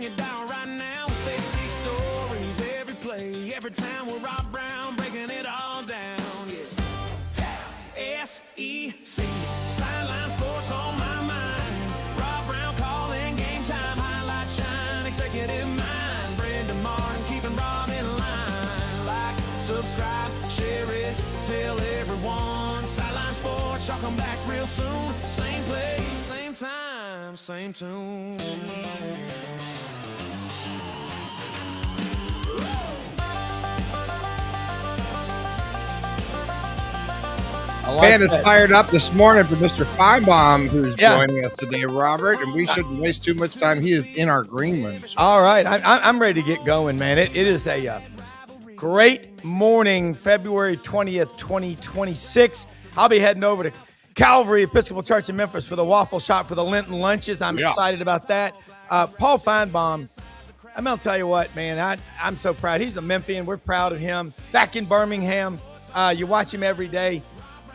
it down right now. They see stories every play, every time with Rob Browne breaking it all down. Yeah. SEC Sidelines Sports on my mind. Rob Browne calling game time, highlight shine, executive mind. Brendan Martin keeping Rob in line. Like, subscribe, share it, tell everyone. Sideline Sports, y'all come back real soon. Same place, same time, same tune. Fan is fired up this morning for Mr. Finebaum, who's joining us today, Robert, and we shouldn't waste too much time. He is in our green room. All right, I'm ready to get going, man. It is a great morning, February 20th, 2026. I'll be heading over to Calvary Episcopal Church in Memphis for the waffle shop for the Lenten lunches. I'm excited about that. Paul Finebaum, I'm going to tell you what, man, I'm so proud. He's a Memphian. We're proud of him. Back in Birmingham, you watch him every day.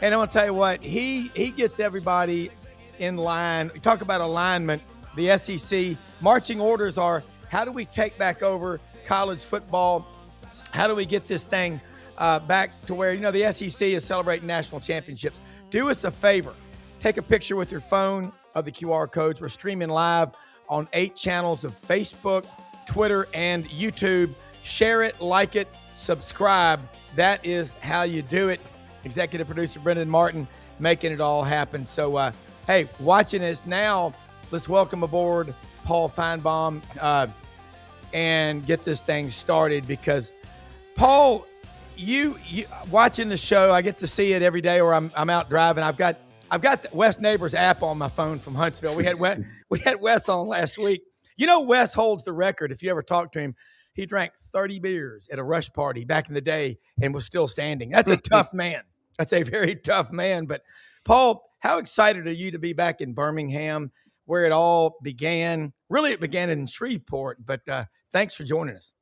And I'm going to tell you what, he gets everybody in line. We talk about alignment. The SEC marching orders are, how do we take back over college football? How do we get this thing back to where, the SEC is celebrating national championships? Do us a favor. Take a picture with your phone of the QR codes. We're streaming live on 8 channels of Facebook, Twitter, and YouTube. Share it, like it, subscribe. That is how you do it. Executive producer Brendan Martin making it all happen. So, hey, watching us now, let's welcome aboard Paul Finebaum and get this thing started, because, Paul, you watching the show, I get to see it every day, or I'm out driving. I've got the Wes Neighbors app on my phone from Huntsville. We had Wes on last week. Wes holds the record. If you ever talk to him, he drank 30 beers at a rush party back in the day and was still standing. That's a tough man. That's a very tough man. But, Paul, how excited are you to be back in Birmingham, where it all began? Really, it began in Shreveport, but thanks for joining us.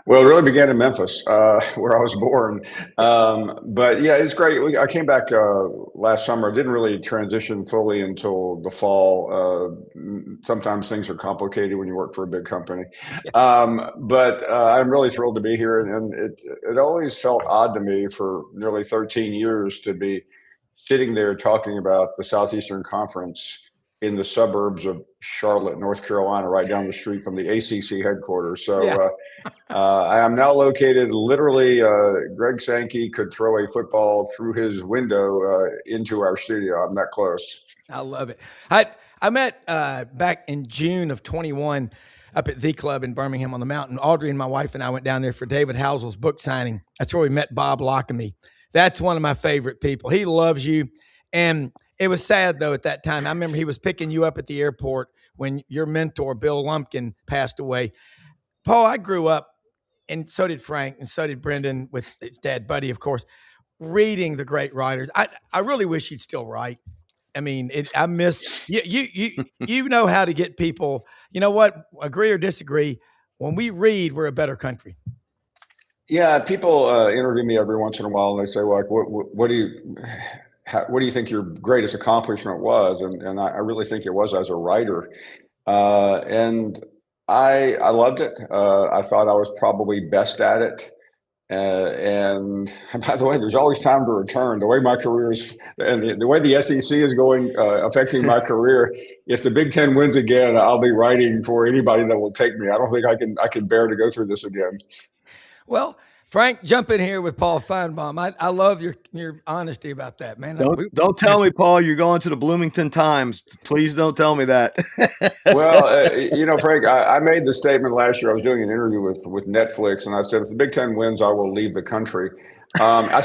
Well, it really began in Memphis, where I was born. But, yeah, it's great. I came back last summer. I didn't really transition fully until the fall. Sometimes things are complicated when you work for a big company. But I'm really thrilled to be here. And it always felt odd to me for nearly 13 years to be sitting there talking about the Southeastern Conference in the suburbs of Charlotte, North Carolina, right down the street from the ACC headquarters. So I am now located literally, Greg Sankey could throw a football through his window into our studio. I'm that close. I love it. I met back in June of 21 up at the club in Birmingham on the Mountain. Audrey and my wife and I went down there for David Housel's book signing. That's where we met Bob Lockamy. That's one of my favorite people. He loves you. And it was sad, though, at that time. I remember he was picking you up at the airport when your mentor, Bill Lumpkin, passed away. Paul, I grew up, and so did Frank, and so did Brendan, with his dad, Buddy, of course, reading the great writers. I really wish he'd still write. I mean, I miss you know how to get people, you know what, agree or disagree. When we read, we're a better country. Yeah, people interview me every once in a while, and they say, like, what do you think your greatest accomplishment was? And I really think it was as a writer. And I loved it. I thought I was probably best at it. And by the way, there's always time to return. The way my career is, and the way the SEC is going, affecting my career, if the Big Ten wins again, I'll be writing for anybody that will take me. I don't think I can bear to go through this again. Well, Frank, jump in here with Paul Finebaum. I love your honesty about that, man. Don't tell me, Paul, you're going to the Bloomington Times. Please don't tell me that. Well, Frank, I made the statement last year. I was doing an interview with Netflix, and I said, if the Big Ten wins, I will leave the country. By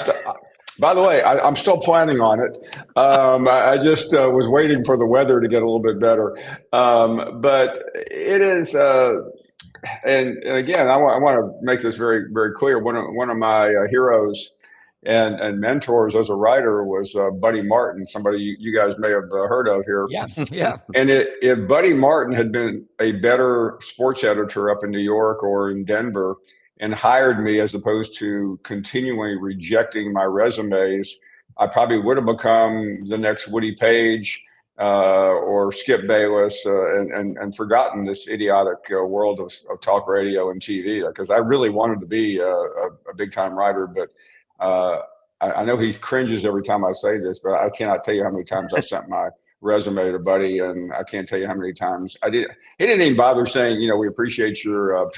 the way, I'm still planning on it. I just was waiting for the weather to get a little bit better. But it is... And again, I want to make this very, very clear. One of my heroes and mentors as a writer was Buddy Martin, somebody you guys may have heard of here. Yeah. And if Buddy Martin had been a better sports editor up in New York or in Denver and hired me as opposed to continually rejecting my resumes, I probably would have become the next Woody Page or Skip Bayless, and forgotten this idiotic world of talk radio and TV, because I really wanted to be a big time writer, but I know he cringes every time I say this, but I cannot tell you how many times I sent my resume to Buddy, and I can't tell you how many times I did. He didn't even bother saying, we appreciate your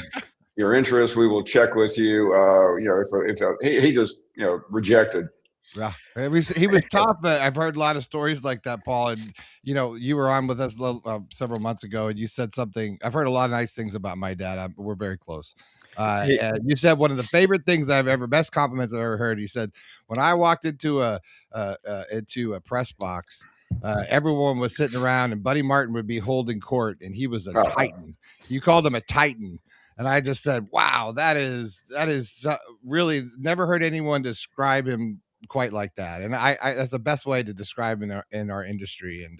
interest. We will check with you. He just rejected. Yeah, he was tough. I've heard a lot of stories like that, Paul. And you were on with us several months ago, and you said something. I've heard a lot of nice things about my dad. We're very close. And you said one of the favorite things best compliments I've ever heard. You said, when I walked into a press box, everyone was sitting around, and Buddy Martin would be holding court, and he was a titan. You called him a titan. And I just said, wow, that is really, never heard anyone describe him quite like that. And I that's the best way to describe in our industry. And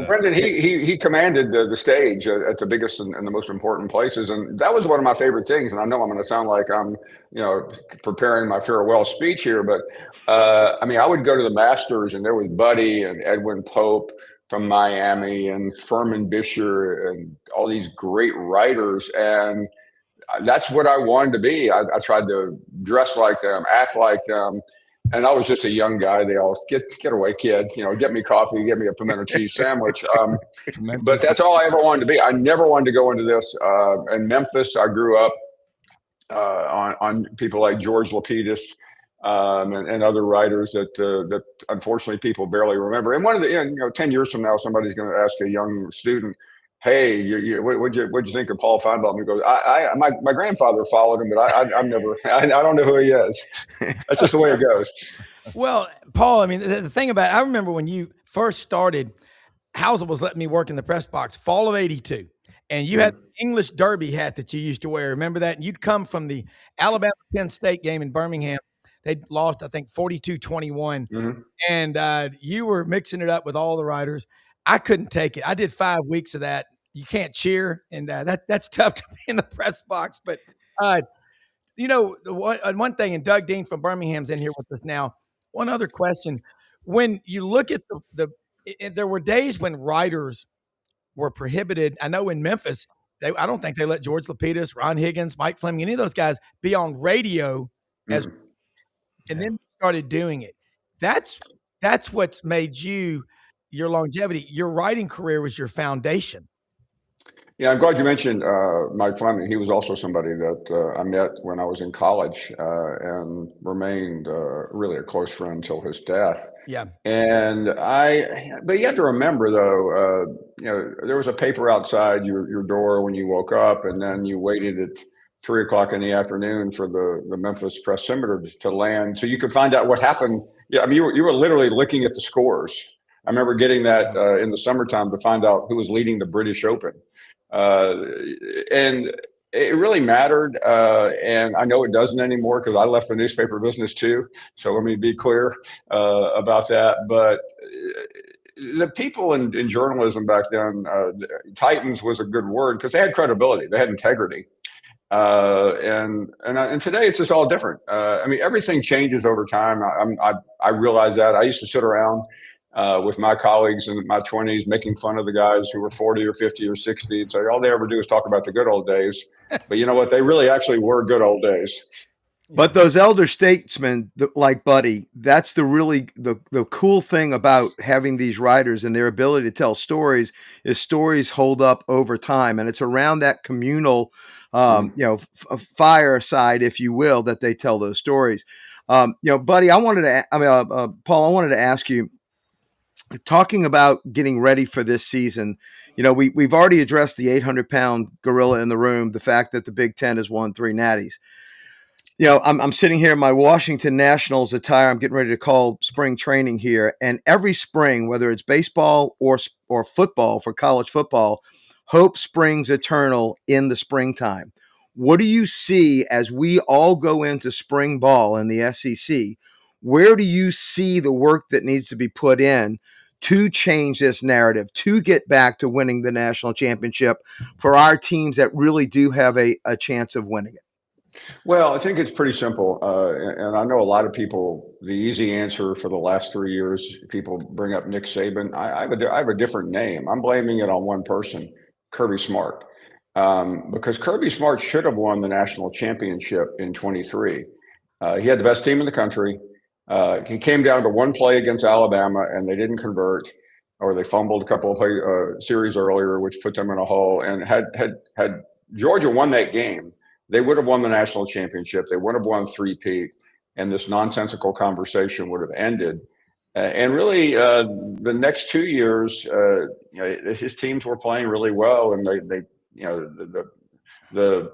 Brendan, he commanded the stage at the biggest and the most important places, and that was one of my favorite things. And I know I'm going to sound like I'm preparing my farewell speech here, but I would go to the Masters, and there was Buddy and Edwin Pope from Miami and Furman Bisher and all these great writers, and that's what I wanted to be. I tried to dress like them, act like them. And I was just a young guy. They all get away, kid. Get me coffee, get me a pimento cheese sandwich. But that's all I ever wanted to be. I never wanted to go into this. In Memphis, I grew up on people like George Lapidus and other writers that unfortunately people barely remember. And one of the 10 years from now, somebody's going to ask a young student, "Hey, what'd you think of Paul Finebaum?" He goes, my grandfather followed him, but I've never, I don't know who he is. That's just the way it goes. Well, Paul, the thing about it, I remember when you first started, Housel was letting me work in the press box, fall of '82. And you had the English Derby hat that you used to wear. Remember that? And you'd come from the Alabama-Penn State game in Birmingham. They'd lost, I think, 42-21. Mm-hmm. And you were mixing it up with all the writers. I couldn't take it. I did 5 weeks of that. You can't cheer, and that's tough to be in the press box. But one thing, and Doug Dean from Birmingham's in here with us now. One other question: when you look at there were days when writers were prohibited. I know in Memphis, I don't think they let George Lapidus, Ron Higgins, Mike Fleming, any of those guys be on radio and then started doing it. That's what's made you. Your longevity, your writing career was your foundation. Yeah, I'm glad you mentioned Mike Fleming. He was also somebody that I met when I was in college and remained really a close friend until his death. Yeah. But you have to remember though, there was a paper outside your door when you woke up, and then you waited at 3 o'clock in the afternoon for the Memphis Press Scimitar to land, so you could find out what happened. Yeah, you were literally looking at the scores. I remember getting that in the summertime to find out who was leading the British Open. And it really mattered. And I know it doesn't anymore because I left the newspaper business too. So let me be clear about that. But the people in journalism back then, Titans was a good word because they had credibility. They had integrity. And today it's just all different. Everything changes over time. I realize that. I used to sit around with my colleagues in my 20s, making fun of the guys who were 40 or 50 or 60 and say, all they ever do is talk about the good old days. But you know what? They really actually were good old days. But those elder statesmen like Buddy, that's the cool thing about having these writers and their ability to tell stories is stories hold up over time. And it's around that communal, fireside, if you will, that they tell those stories. Buddy, Paul, I wanted to ask you, talking about getting ready for this season, we've already addressed the 800-pound gorilla in the room, the fact that the Big Ten has won 3 natties. I'm sitting here in my Washington Nationals attire. I'm getting ready to call spring training here. And every spring, whether it's baseball or football for college football, hope springs eternal in the springtime. What do you see as we all go into spring ball in the SEC? Where do you see the work that needs to be put in to change this narrative, to get back to winning the national championship for our teams that really do have a chance of winning it? Well, I think it's pretty simple. And I know a lot of people, the easy answer for the last 3 years, people bring up Nick Saban. I have a different name. I'm blaming it on one person, Kirby Smart. Because Kirby Smart should have won the national championship in 23. He had the best team in the country. He came down to one play against Alabama, and they didn't convert, or they fumbled a couple of series earlier, which put them in a hole. And had Georgia won that game, they would have won the national championship. They would have won three-peat, and this nonsensical conversation would have ended. And really, the next 2 years, his teams were playing really well, and they the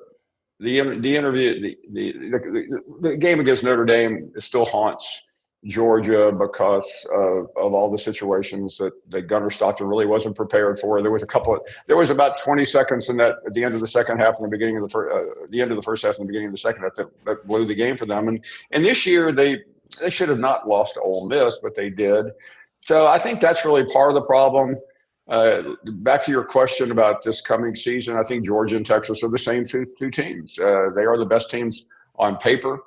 game against Notre Dame still haunts Georgia because of all the situations that Gunnar Stockton really wasn't prepared for. There was about 20 seconds in that at the end of the second half and the beginning of the end of the first half and the beginning of the second half that blew the game for them. And this year they should have not lost to Ole Miss, but they did. So I think that's really part of the problem. Back to your question about this coming season, I think Georgia and Texas are the same two teams. They are the best teams on paper.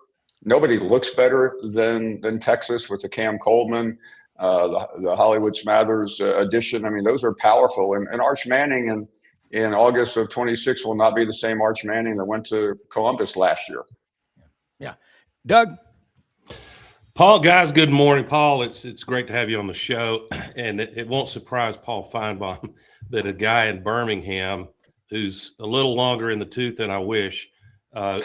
Nobody looks better than Texas with the Cam Coleman, the Hollywood Smathers addition. I mean, those are powerful. And Arch Manning in August of 26 will not be the same Arch Manning that went to Columbus last year. Yeah. Doug? Paul, guys, good morning. Paul, it's great to have you on the show. And it won't surprise Paul Finebaum that a guy in Birmingham who's a little longer in the tooth than I wish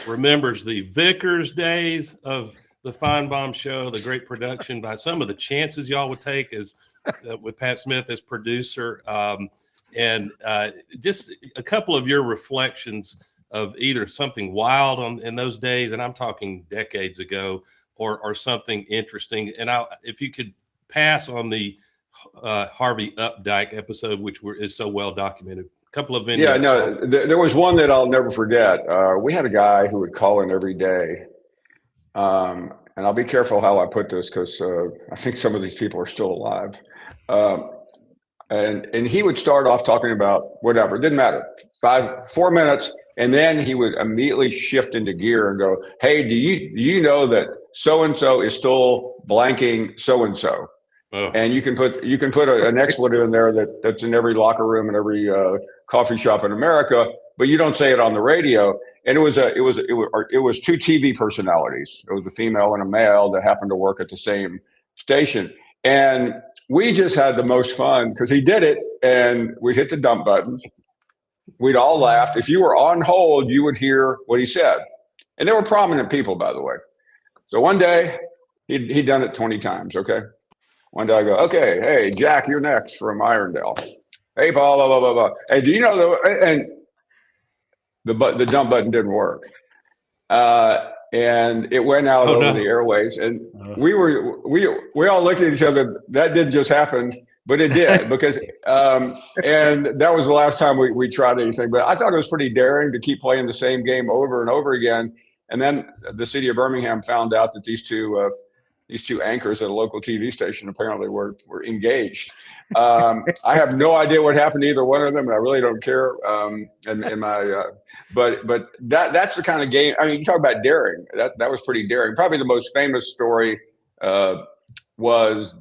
remembers the Vickers days of the Finebaum show, the great production by some of the chances y'all would take as with Pat Smith as producer. And just a couple of your reflections of either something wild in those days, and I'm talking decades ago, or something interesting. And if you could pass on the Harvey Updike episode, which is so well documented. A couple of vignettes. Yeah, no, there was one that I'll never forget. We had a guy who would call in every day. And I'll be careful how I put this because I think some of these people are still alive. And he would start off talking about whatever, it didn't matter, 4 minutes. And then he would immediately shift into gear and go, hey, do you know that so-and-so is still blanking so-and-so? Oh. And you can put an expletive in there that's in every locker room and every coffee shop in America, but you don't say it on the radio. And it was two TV personalities. It was a female and a male that happened to work at the same station. And we just had the most fun because he did it and we'd hit the dump button. We'd all laughed. If you were on hold, you would hear what he said. And they were prominent people, by the way. So one day, he'd done it 20 times, okay? One day I go, okay, hey, Jack, you're next from Irondale. Hey, Paul, blah, blah, blah, blah. Hey, do you know and the dump button didn't work. And it went out over the airways. And we all looked at each other. That didn't just happen. But it did because, and that was the last time we tried anything. But I thought it was pretty daring to keep playing the same game over and over again. And then the city of Birmingham found out that these two anchors at a local TV station apparently were engaged. I have no idea what happened to either one of them, and I really don't care. But that's the kind of game. I mean, you talk about daring. That was pretty daring. Probably the most famous story was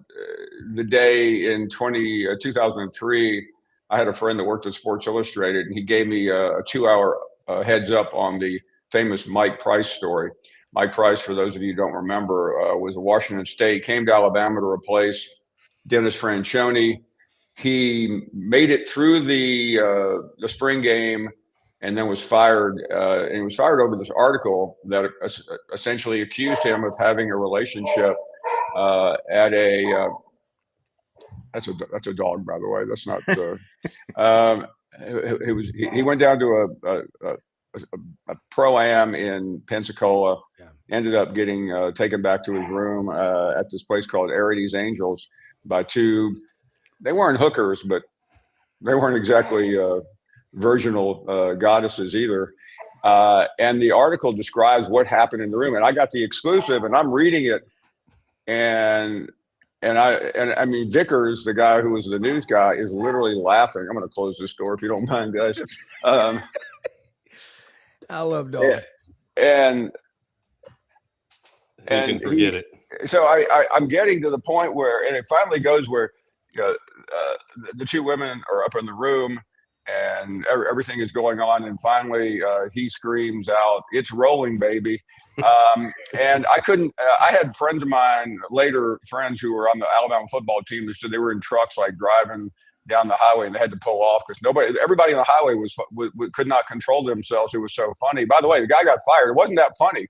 the day in 2003, I had a friend that worked at Sports Illustrated, and he gave me a 2-hour heads up on the famous Mike Price story. Mike Price, for those of you who don't remember, was at Washington State, came to Alabama to replace Dennis Franchione. He made it through the spring game and then was fired. And he was fired over this article that essentially accused him of having a relationship at a that's a dog, by the way. That's not. He went down to a pro-am in Pensacola. Yeah. Ended up getting taken back to his room at this place called Arides Angels by two. They weren't hookers, but they weren't exactly virginal goddesses either. And the article describes what happened in the room, and I got the exclusive, and I'm reading it. And I mean, Vickers, the guy who was the news guy, is literally laughing. I'm going to close this door if you don't mind, guys. I love dogs. and Who can forget it? So I'm getting to the point where, and it finally goes where, you know, the two women are up in the room, and everything is going on, and finally he screams out, "It's rolling, baby!" And I couldn't. I had friends of mine, later friends who were on the Alabama football team, who said they were in trucks like driving down the highway and they had to pull off because everybody on the highway could not control themselves. It was so funny. By the way, the guy got fired. It wasn't that funny.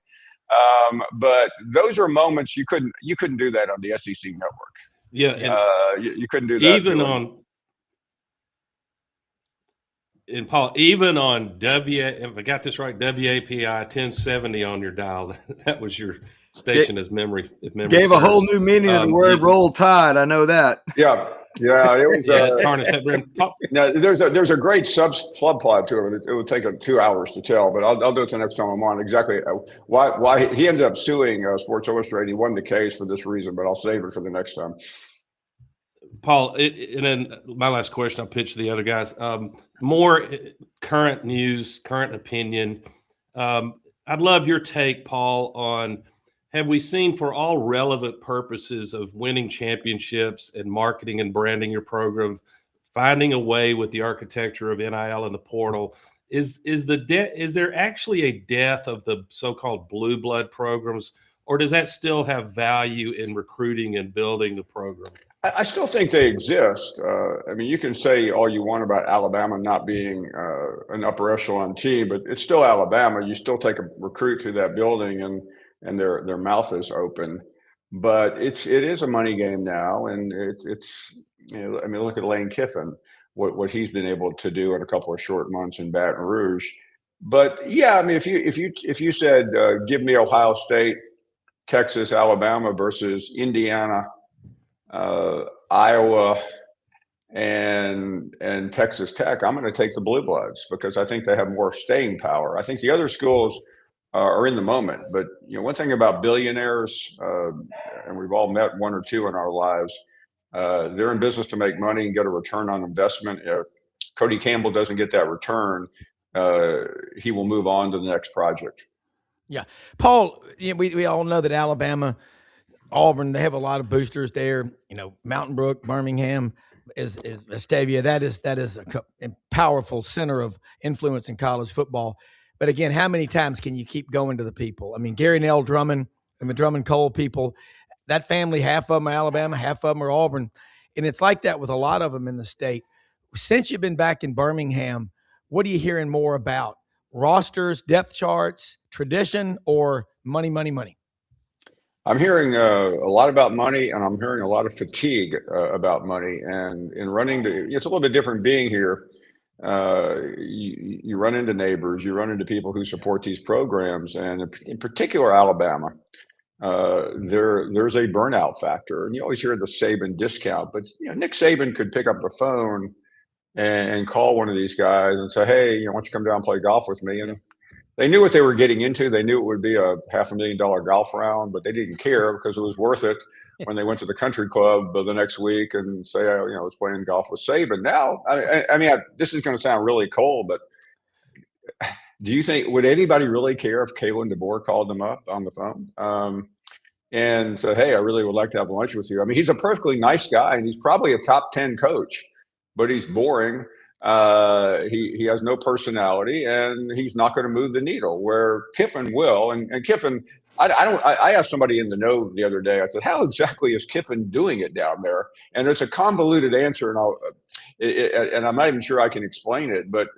But those are moments you couldn't do that on the SEC network. Yeah, and you couldn't do that. Paul, even on if I got this right, WAPI 1070 on your dial, that was your station as memory. If memory gave serves. a whole new meaning to the word "roll tide." I know that. Yeah, it was. Tarnish that brand. Now, there's a great subplot to it. It would take 2 hours to tell, but I'll do it the next time I'm on. Exactly why he ended up suing Sports Illustrated. He won the case for this reason, but I'll save it for the next time. Paul, and then my last question, I'll pitch to the other guys. More current news, current opinion. I'd love your take, Paul, on have we seen, for all relevant purposes of winning championships and marketing and branding your program, finding a way with the architecture of NIL and the portal, is there actually a death of the so-called blue blood programs, or does that still have value in recruiting and building the program? I still think they exist. I mean, you can say all you want about Alabama not being an upper echelon team, but it's still Alabama. You still take a recruit to that building, and their mouth is open. But it is a money game now, and it's I mean, look at Lane Kiffin, what he's been able to do in a couple of short months in Baton Rouge. But yeah, I mean, if you said give me Ohio State, Texas, Alabama versus Indiana, Iowa, and Texas Tech, I'm going to take the Blue Bloods because I think they have more staying power. I think the other schools are in the moment, but one thing about billionaires, and we've all met one or two in our lives, they're in business to make money and get a return on investment. If Cody Campbell doesn't get that return, he will move on to the next project. Yeah, Paul, we all know that Alabama, Auburn, they have a lot of boosters there. Mountain Brook, Birmingham, is Vestavia. That is a powerful center of influence in college football. But again, how many times can you keep going to the people? I mean, Gary and L. Drummond and the Drummond Cole people, that family, half of them are Alabama, half of them are Auburn. And it's like that with a lot of them in the state. Since you've been back in Birmingham, what are you hearing more about? Rosters, depth charts, tradition, or money, money, money? I'm hearing a lot about money, and I'm hearing a lot of fatigue about money. And in running it's a little bit different being here. You run into neighbors, you run into people who support these programs, and in particular Alabama. There's a burnout factor, and you always hear the Saban discount, but Nick Saban could pick up the phone and call one of these guys and say, "Hey, why don't you come down and play golf with me?" And they knew what they were getting into. They knew it would be a $500,000 golf round, but they didn't care because it was worth it when they went to the country club the next week and say, I was playing golf with Saban. Now, I mean, this is going to sound really cold, but do you think, would anybody really care if Kalen DeBoer called them up on the phone and said, "Hey, I really would like to have lunch with you"? I mean, he's a perfectly nice guy, and he's probably a top 10 coach, but he's boring. He has no personality, and he's not going to move the needle, where Kiffin will. And Kiffin, I asked somebody in the know the other day, I said, "How exactly is Kiffin doing it down there?" And it's a convoluted answer, and I'm not even sure I can explain it, but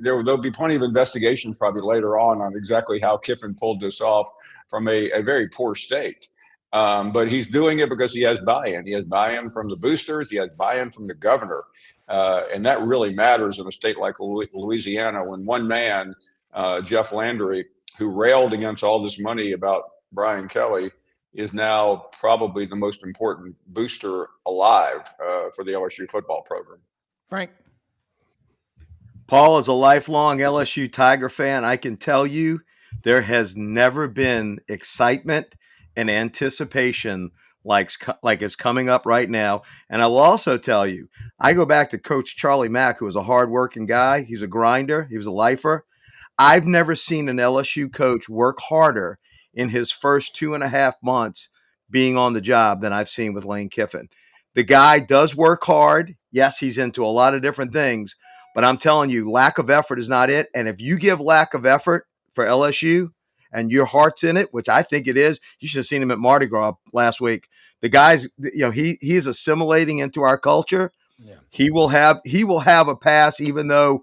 there'll be plenty of investigations probably later on exactly how Kiffin pulled this off from a very poor state. But he's doing it because he has buy-in. He has buy-in from the boosters. He has buy-in from the governor. And that really matters in a state like Louisiana, when one man, Jeff Landry, who railed against all this money about Brian Kelly, is now probably the most important booster alive for the LSU football program. Frank? Paul is a lifelong LSU Tiger fan. I can tell you there has never been excitement and anticipation like it's coming up right now. And I will also tell you, I go back to Coach Charlie Mack, who was a hardworking guy. He's a grinder. He was a lifer. I've never seen an LSU coach work harder in his first 2.5 months being on the job than I've seen with Lane Kiffin. The guy does work hard. Yes, he's into a lot of different things, but I'm telling you, lack of effort is not it. And if you give lack of effort for LSU and your heart's in it, which I think it is, you should have seen him at Mardi Gras last week. The guy's, he is assimilating into our culture. Yeah. He will have a pass, even though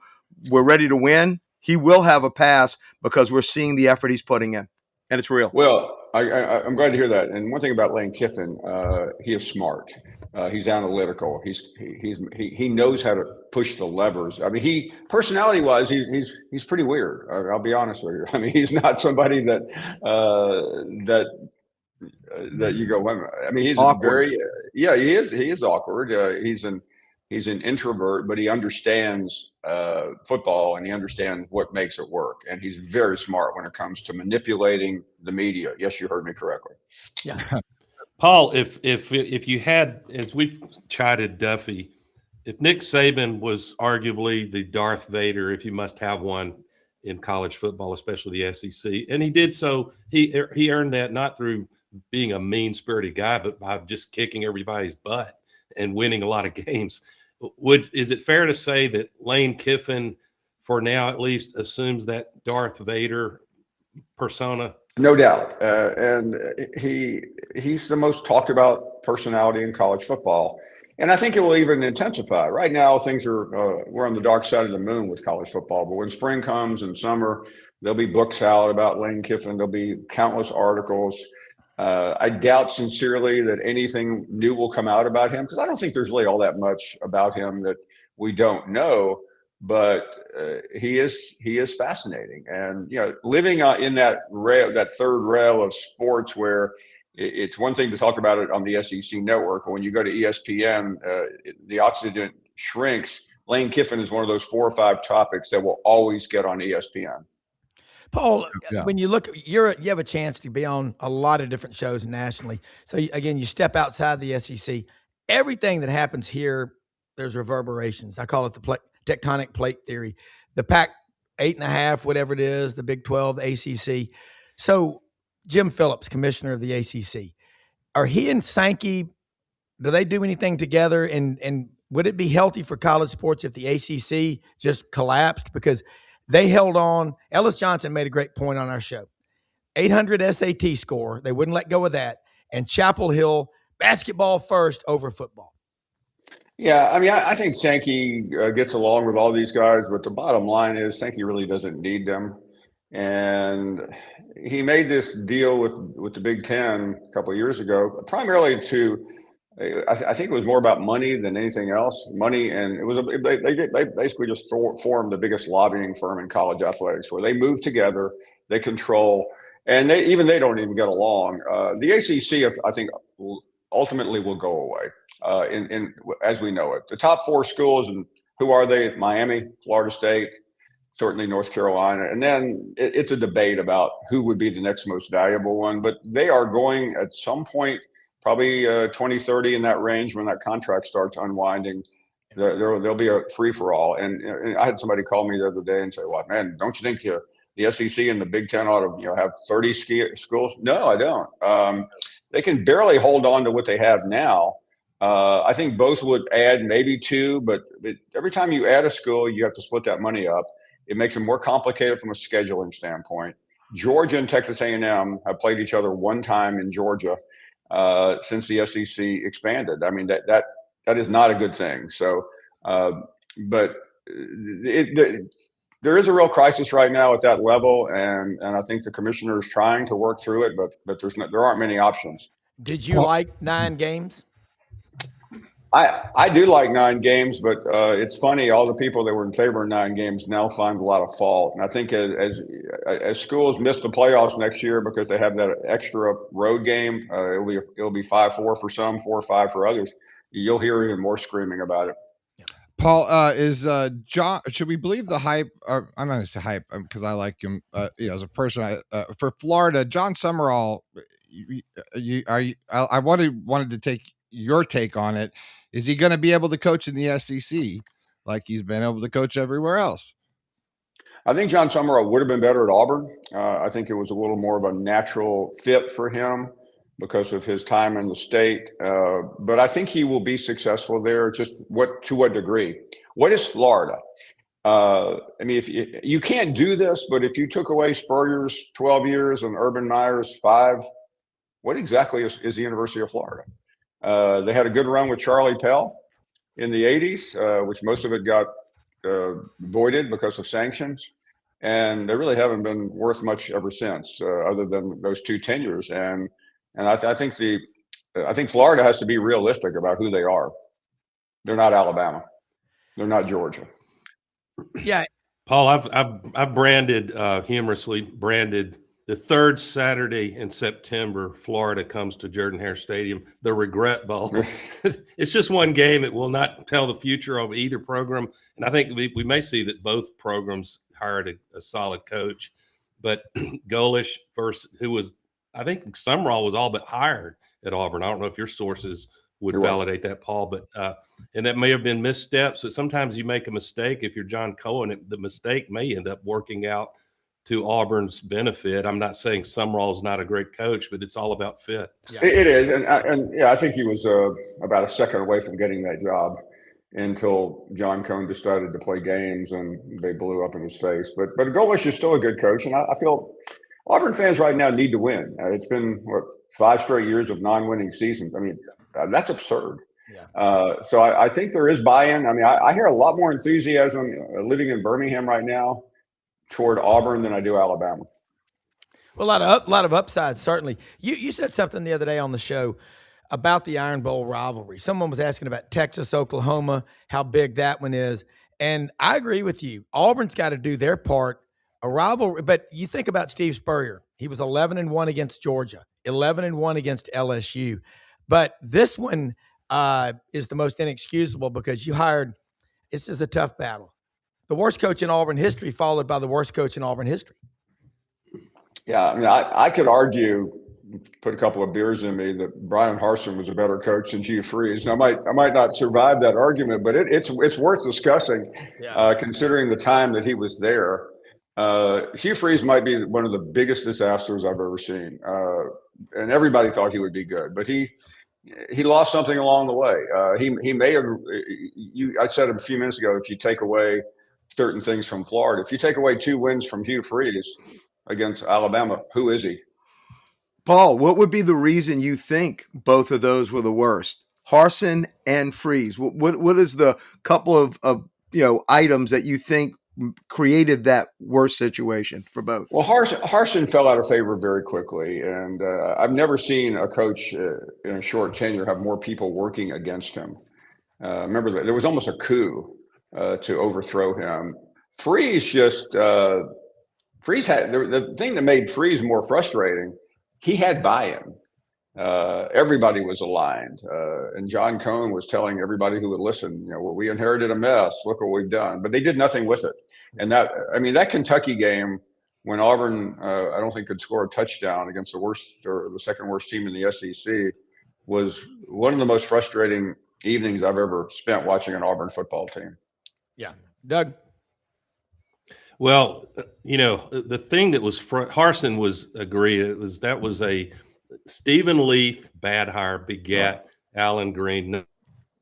we're ready to win. He will have a pass because we're seeing the effort he's putting in, and it's real. Well, I'm glad to hear that. And one thing about Lane Kiffin, he is smart. He's analytical. He knows how to push the levers. I mean, personality wise, he's pretty weird. I'll be honest with you. I mean, he's not somebody that you go. I mean, he's awkward. he is awkward. He's an introvert, but he understands football and he understands what makes it work. And he's very smart when it comes to manipulating the media. Yes, you heard me correctly. Yeah. Paul, if you had, as we've chided Duffy, if Nick Saban was arguably the Darth Vader, if you must have one in college football, especially the SEC, and he did so, he earned that not through being a mean-spirited guy, but by just kicking everybody's butt and winning a lot of games. Is it fair to say that Lane Kiffin, for now at least, assumes that Darth Vader persona? No doubt. And he's the most talked about personality in college football. And I think it will even intensify. Right now, things are, we're on the dark side of the moon with college football. But when spring comes and summer, there'll be books out about Lane Kiffin. There'll be countless articles. I doubt sincerely that anything new will come out about him, because I don't think there's really all that much about him that we don't know. But he is fascinating, and living in that third rail of sports, where it's one thing to talk about it on the SEC network, but when you go to ESPN, the oxygen shrinks. Lane Kiffin is one of those 4 or 5 topics that will always get on ESPN. Paul, when you look, you have a chance to be on a lot of different shows nationally. So again, you step outside the SEC. Everything that happens here, there's reverberations. I call it the tectonic plate theory. The Pac 8.5, whatever it is, the Big 12, the ACC. So Jim Phillips, commissioner of the ACC, are he and Sankey, do they do anything together? And would it be healthy for college sports if the ACC just collapsed? Because they held on. Ellis Johnson made a great point on our show. 800 SAT score. They wouldn't let go of that. And Chapel Hill, basketball first over football. Yeah, I mean, I think Sankey gets along with all these guys, but the bottom line is Sankey really doesn't need them. And he made this deal with the Big Ten a couple of years ago, primarily I think it was more about money than anything else. Money, and they basically just formed the biggest lobbying firm in college athletics, where they move together, they control, and they don't even get along. The ACC, I think, ultimately will go away. As we know it, the top 4 schools, and who are they? Miami, Florida State, certainly North Carolina, and then it's a debate about who would be the next most valuable one. But they are going at some point, probably 2030 in that range, when that contract starts unwinding. There'll be a free for all. And I had somebody call me the other day and say, "Well, man, don't you think the SEC and the Big Ten ought to have 30 schools?" No, I don't. They can barely hold on to what they have now. I think both would add maybe 2, but every time you add a school, you have to split that money up. It makes it more complicated from a scheduling standpoint. Georgia and Texas A&M have played each other one time in Georgia since the SEC expanded. I mean, that is not a good thing. So, but there is a real crisis right now at that level, and I think the commissioner is trying to work through it, but there aren't many options. Did you like 9 games? I do like 9 games, but it's funny. All the people that were in favor of 9 games now find a lot of fault. And I think as schools miss the playoffs next year because they have that extra road game, it'll be 5-4 for some, 4-5 for others. You'll hear even more screaming about it. Paul, is John? Should we believe the hype? I'm not going to say hype because I like him, as a person. For Florida, John Summerall. I wanted to take your take on it. Is he going to be able to coach in the SEC like he's been able to coach everywhere else? I think John Summerall would have been better at Auburn. I think it was a little more of a natural fit for him because of his time in the state. But I think he will be successful there. Just to what degree? What is Florida? I mean, if you can't do this, but if you took away Spurrier's 12 years and Urban Meyer's 5, what exactly is the University of Florida? They had a good run with Charlie Pell in the 80s, which most of it got voided because of sanctions. And they really haven't been worth much ever since, other than those 2 tenures. And I think Florida has to be realistic about who they are. They're not Alabama. They're not Georgia. Yeah, Paul, I've branded humorously branded the 3rd Saturday in September. Florida comes to Jordan-Hare Stadium, the Regret Bowl. It's just one game. It will not tell the future of either program, and I think we may see that both programs hired a solid coach. But Golish versus who was, I think Summerall was all but hired at Auburn. I don't know if your sources would validate that, Paul, but and that may have been missteps. So sometimes you make a mistake. If you're John Cohen, the mistake may end up working out to Auburn's benefit. I'm not saying Summerall's not a great coach, but it's all about fit. Yeah. It is, and yeah, I think he was about a second away from getting that job until John Cohen decided to play games and they blew up in his face. But Golish is still a good coach, and I feel Auburn fans right now need to win. It's been 5 straight years of non-winning seasons. I mean, that's absurd. Yeah. So I think there is buy-in. I mean, I hear a lot more enthusiasm living in Birmingham right now toward Auburn than I do Alabama. Well, a lot of upsides, certainly. You said something the other day on the show about the Iron Bowl rivalry. Someone was asking about Texas, Oklahoma, how big that one is. And I agree with you. Auburn's got to do their part. A rivalry, but you think about Steve Spurrier. He was 11-1 against Georgia, 11-1 against LSU. But this one is the most inexcusable because this is a tough battle. The worst coach in Auburn history followed by the worst coach in Auburn history. Yeah, I mean, I could argue, put a couple of beers in me, that Brian Harsin was a better coach than Hugh Freeze. And I might not survive that argument, but it's worth discussing, considering the time that he was there. Hugh Freeze might be one of the biggest disasters I've ever seen, and everybody thought he would be good, but he lost something along the way. He may have. I said a few minutes ago, if you take away certain things from Florida, if you take away 2 wins from Hugh Freeze against Alabama, who is he? Paul, what would be the reason you think both of those were the worst? Harsin and Freeze. What is the couple of items that you think created that worst situation for both? Well, Harsin fell out of favor very quickly, and I've never seen a coach in a short tenure have more people working against him. Remember that there was almost a coup to overthrow him. Freeze had the thing that made Freeze more frustrating. He had buy-in. Everybody was aligned, and John Cohen was telling everybody who would listen, well, we inherited a mess. Look what we've done, but they did nothing with it. And that Kentucky game, when Auburn, I don't think could score a touchdown against the worst or the second worst team in the SEC, was one of the most frustrating evenings I've ever spent watching an Auburn football team. Yeah, Doug. Well, the thing that was Harsin was agreed. That was a Stephen Leaf bad hire begat Alan Green. No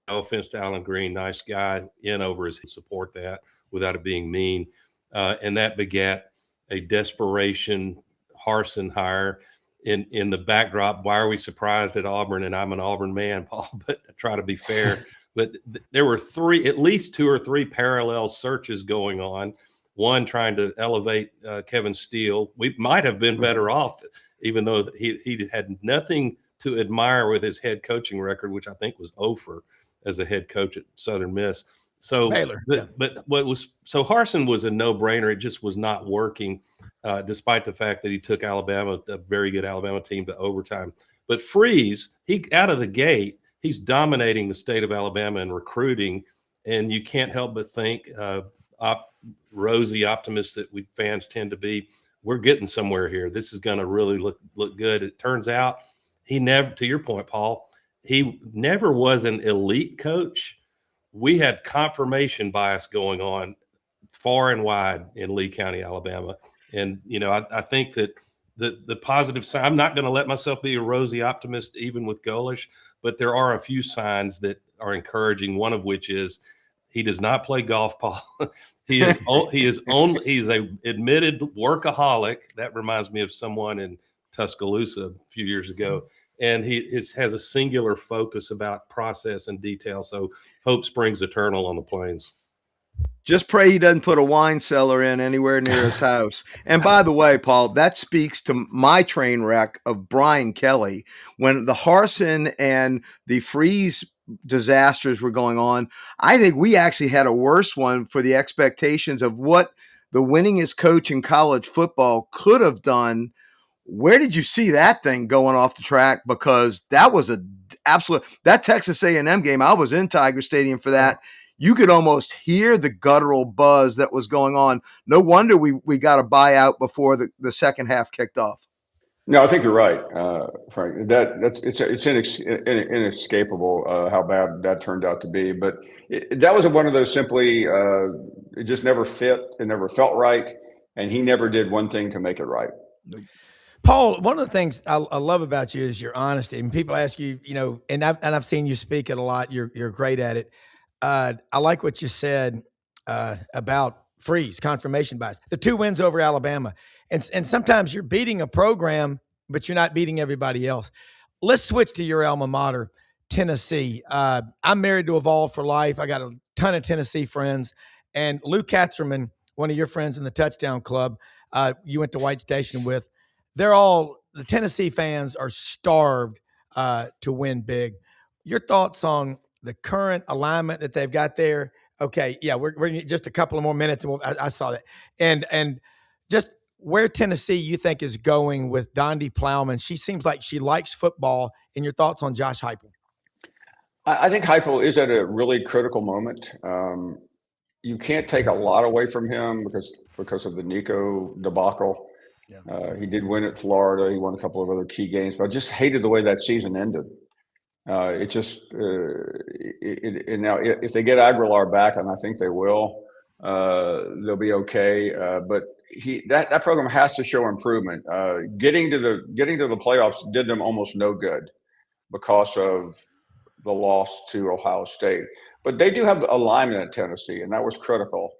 offense to Alan Green, nice guy, in over his support that without it being mean, and that begat a desperation Harsin hire. In the backdrop, why are we surprised at Auburn? And I'm an Auburn man, Paul, but I try to be fair. But there were at least 2 or 3 parallel searches going on. One trying to elevate Kevin Steele. We might have been better off, even though he had nothing to admire with his head coaching record, which I think was 0 as a head coach at Southern Miss. So, Baylor, but Harsin was a no-brainer. It just was not working, despite the fact that he took Alabama, a very good Alabama team, to overtime. But Freeze, out of the gate, he's dominating the state of Alabama in recruiting, and you can't help but think, rosy optimists that we fans tend to be, we're getting somewhere here. This is going to really look good. It turns out he never, to your point, Paul, he never was an elite coach. We had confirmation bias going on far and wide in Lee County, Alabama. And, I think that the positive side, I'm not going to let myself be a rosy optimist, even with Golish, but there are a few signs that are encouraging. One of which is he does not play golf, Paul. He's a admitted workaholic. That reminds me of someone in Tuscaloosa a few years ago. And he has a singular focus about process and detail. So hope springs eternal on the plains. Just pray he doesn't put a wine cellar in anywhere near his house. And by the way, Paul, that speaks to my train wreck of Brian Kelly. When the Harsin and the Freeze disasters were going on, I think we actually had a worse one for the expectations of what the winningest coach in college football could have done. Where did you see that thing going off the track? Because that was that Texas A&M game. I was in Tiger Stadium for that. You could almost hear the guttural buzz that was going on. No wonder we got a buyout before the second half kicked off. No, I think you're right, Frank. It's inescapable how bad that turned out to be. But that was one of those simply it just never fit. It never felt right, and he never did one thing to make it right. Paul, one of the things I love about you is your honesty. And people ask you, and I've seen you speak it a lot. You're great at it. I like what you said about Freeze, confirmation bias, the 2 wins over Alabama. And sometimes you're beating a program, but you're not beating everybody else. Let's switch to your alma mater, Tennessee. I'm married to Evolve for life. I got a ton of Tennessee friends. And Lou Katzerman, one of your friends in the Touchdown Club, you went to White Station with, the Tennessee fans are starved to win big. Your thoughts on the current alignment that they've got there? Okay, yeah, we're just a couple of more minutes, and I saw that. And just where Tennessee you think is going with Dondi Plowman. She seems like she likes football. And your thoughts on Josh Heupel? I think Heupel is at a really critical moment. You can't take a lot away from him because of the Nico debacle. Yeah. He did win at Florida. He won a couple of other key games, but I just hated the way that season ended. Now if they get Aguilar back, and I think they will, they'll be okay. But that program has to show improvement. Getting to the playoffs did them almost no good because of the loss to Ohio State. But they do have alignment at Tennessee, and that was critical.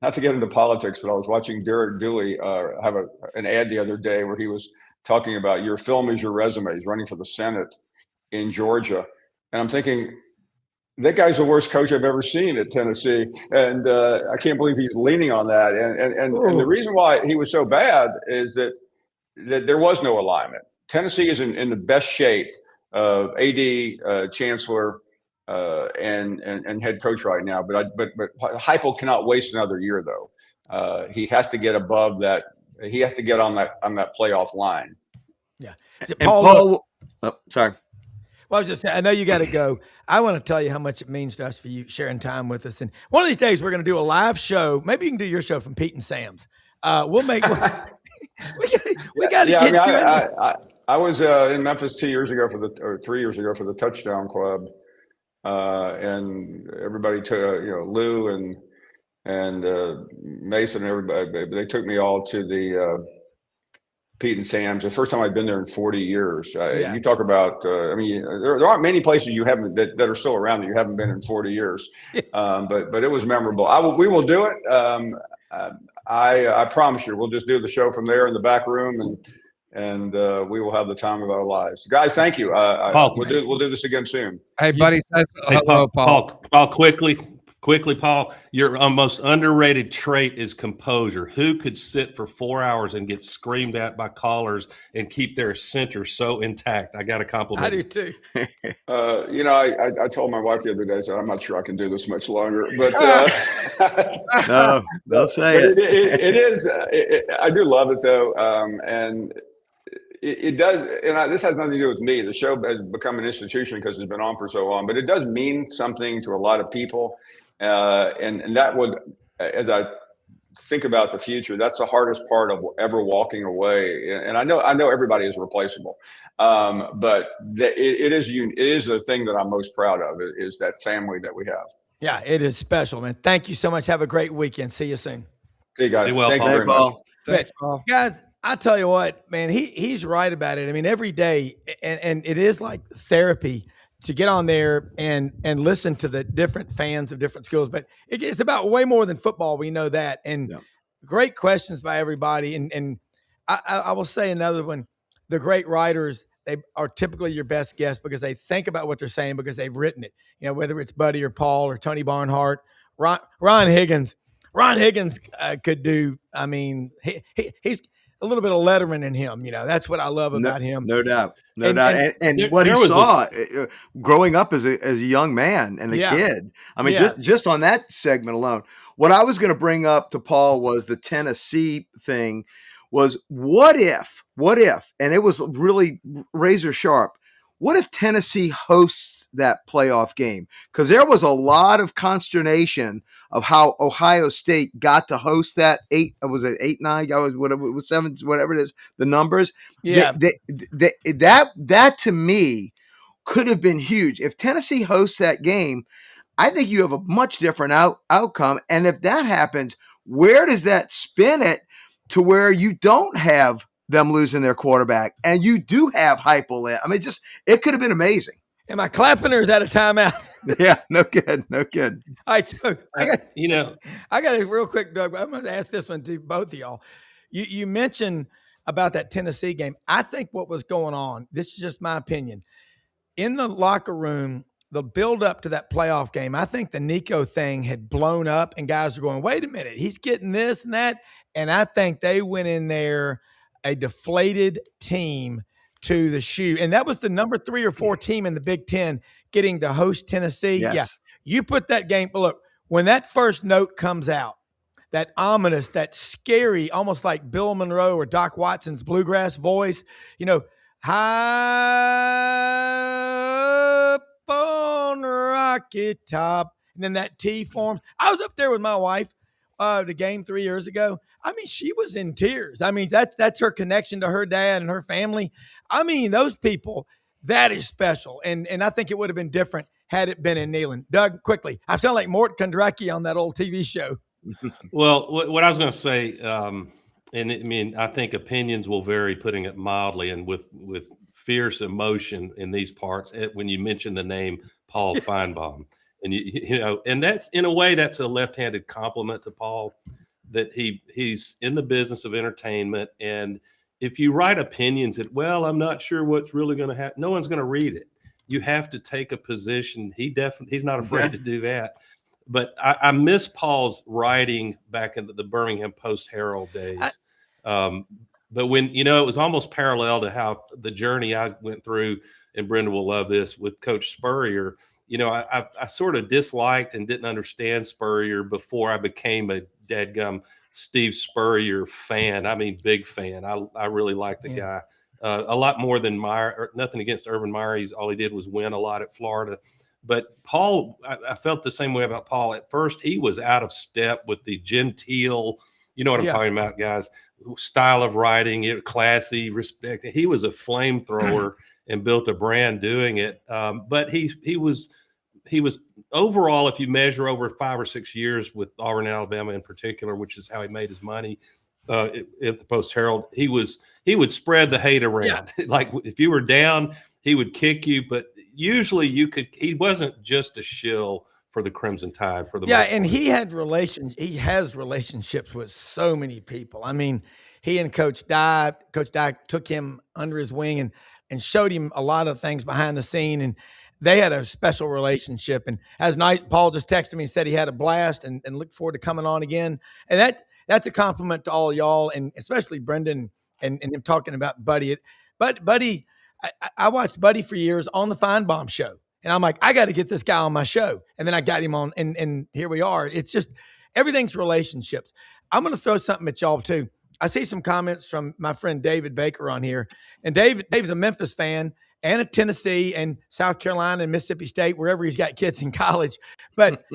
Not to get into politics, but I was watching Derek Dooley have an ad the other day where he was talking about your film is your resume. He's running for the Senate in Georgia. And I'm thinking, that guy's the worst coach I've ever seen at Tennessee. And I can't believe he's leaning on that. And the reason why he was so bad is that there was no alignment. Tennessee is in the best shape of AD, Chancellor, and head coach right now. But Heupel cannot waste another year, though. He has to get above that. He has to get on that playoff line. Yeah. Paul, sorry. Well, I know you got to go. I want to tell you how much it means to us for you sharing time with us. And one of these days we're going to do a live show. Maybe you can do your show from Pete and Sam's. We'll make. we got to get. I was in Memphis 3 years ago for the Touchdown Club, and everybody took Lou and Mason and everybody. They took me all to the Pete and Sam's. The first time I'd been there in 40 years. You talk about. There aren't many places you haven't that are still around that you haven't been in 40 years. But it was memorable. We will do it. I promise you, we'll just do the show from there in the back room, and we will have the time of our lives. Guys, thank you. Paul, we'll do this again soon. Hey, buddy. Hello, Paul. Paul, quickly, Paul, your most underrated trait is composure. Who could sit for 4 hours and get screamed at by callers and keep their center so intact? I got a compliment. I do too. I told my wife the other day, I said, I'm not sure I can do this much longer, but no, they'll say it. It is. I do love it though, and it does. And this has nothing to do with me. The show has become an institution because it's been on for so long, but it does mean something to a lot of people. And that would, as I think about the future, that's the hardest part of ever walking away. And I know everybody is replaceable, but it is the thing that I'm most proud of is that family that we have. Yeah, it is special, man. Thank you so much. Have a great weekend. See you soon. See you guys. Be well, Thank you Paul. very much. Paul. Thanks, But, Paul. guys, I tell you what, man, he's right about it. I mean, every day, and it is like therapy to get on there and listen to the different fans of different schools. But it's about way more than football. We know that. And Yeah. great questions by everybody. And I will say another one. The great writers, they are typically your best guests because they think about what they're saying because they've written it. You know, whether it's Buddy or Paul or Tony Barnhart, Ron Higgins. Ron Higgins could do. I mean, he's a little bit of Letterman in him. You know, that's what I love about him. No doubt. No And- doubt. And there- what he there was saw growing up as a young man and a Yeah. kid. I mean, Yeah. just on that segment alone. What I was going to bring up to Paul was the Tennessee thing was what if, and it was really razor sharp. What if Tennessee hosts that playoff game? Because there was a lot of consternation of how Ohio State got to host that 8-9? Whatever it was 7, whatever it is, the numbers. Yeah. That to me could have been huge. If Tennessee hosts that game, I think you have a much different outcome. And if that happens, where does that spin it to where you don't have them losing their quarterback and you do have Heupel in? I mean, it could have been amazing. Am I clapping or is that a timeout? Yeah, no good. All right, so I got a real quick, Doug. I'm going to ask this one to both of y'all. You mentioned about that Tennessee game. I think what was going on, this is just my opinion, in the locker room, the build up to that playoff game, I think the Nico thing had blown up and guys were going, wait a minute, he's getting this and that. And I think they went in there a deflated team to the shoe. And that was the number 3 or 4 team in the Big Ten getting to host Tennessee. Yes. Yeah. You put that game, look, when that first note comes out, that ominous, that scary, almost like Bill Monroe or Doc Watson's bluegrass voice, you know, high up on Rocky Top. And then that T forms. I was up there with my wife the game 3 years ago. I mean, she was in tears. I mean, that's her connection to her dad and her family. I mean, those people, that is special. And I think it would have been different had it been in Neyland. Doug, quickly. I sound like Mort Kondracki on that old TV show. Well, what I was going to say, and I mean, I think opinions will vary, putting it mildly, and with fierce emotion in these parts. When you mention the name Paul Finebaum, and you know, and that's in a way that's a left-handed compliment to Paul, that he's in the business of entertainment, and if you write opinions that, well, I'm not sure what's really going to happen, no one's going to read it. You have to take a position. He's not afraid to do that. But I miss Paul's writing back in the Birmingham Post-Herald days. But when, you know, it was almost parallel to how the journey I went through, and Brenda will love this, with Coach Spurrier. You know, I sort of disliked and didn't understand Spurrier before I became a dadgum Steve Spurrier fan. I mean, big fan. I really like the guy a lot more than Meyer. Nothing against Urban Meyer. All he did was win a lot at Florida. But Paul, I felt the same way about Paul. At first, he was out of step with the genteel, you know what I'm talking about, guys, style of writing, classy, respect. He was a flamethrower and built a brand doing it. But he was overall, if you measure over 5 or 6 years with Auburn and Alabama in particular, which is how he made his money at the Post-Herald, he would spread the hate around. Yeah. Like if you were down, he would kick you, but usually he wasn't just a shill for the Crimson Tide for the most and part. he has relationships with so many people. I mean, he and Coach Dye took him under his wing and showed him a lot of things behind the scene, and they had a special relationship. And as night, Paul just texted me and said he had a blast and looked forward to coming on again. And that's a compliment to all y'all, and especially Brendan and him talking about Buddy. But Buddy, I watched Buddy for years on the Finebaum show. And I'm like, I got to get this guy on my show. And then I got him on, and here we are. It's just, everything's relationships. I'm going to throw something at y'all too. I see some comments from my friend David Baker on here. And Dave's a Memphis fan and a Tennessee and South Carolina and Mississippi State, wherever he's got kids in college. But